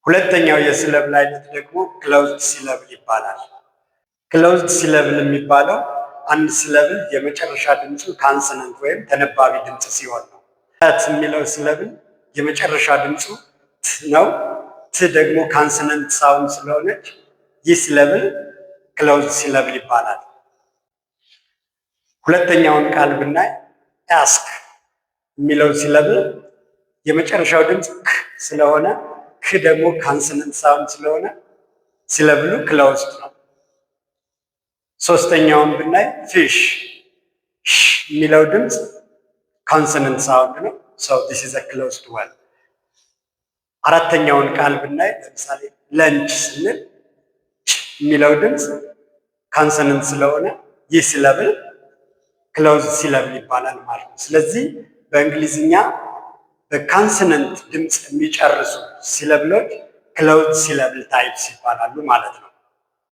ሁለተኛው የሲለብል አይነት ደግሞ ክሎዝድ ሲለብል ይባላል። ክሎዝድ ሲለብል የሚባለው አንድ ሲለብል የመጨረሻ ድምፁ ካንሰነንት ወይም ተነባቢ ድምፅ ሲሆን ነው። ት የሚለው ሲለብል የመጨረሻ ድምፁ ት ነው። ት ደግሞ ካንሰነንት ሳውንድ ስለሆነች ይህ ሲለብል ክሎዝድ ሲለብል ይባላል። ሁለተኛውን ቃል ብናይ አስክ የሚለው ሲለብል የመጨረሻው ድምፅ ክ ስለሆነ ክ ደግሞ ካንሰነንት ሳውንድ ስለሆነ ሲለብሉ ክሎዝድ ነው። ሶስተኛውን ብናይ ፊሽ የሚለው ድምፅ ካንሰነንት ሳውንድ ነው። ሶ ዲስ ኢዝ አ ክሎዝድ ወን። አራተኛውን ቃል ብናይ ለምሳሌ ለንች ስንል የሚለው ድምፅ ካንሰነንት ስለሆነ ይህ ሲለብል ክሎዝድ ሲለብል ይባላል ማለት ነው። ስለዚህ በእንግሊዝኛ በካንሰነንት ድምፅ የሚጨርሱ ሲለብሎች ክሎዝድ ሲለብል ታይፕስ ይባላሉ ማለት ነው።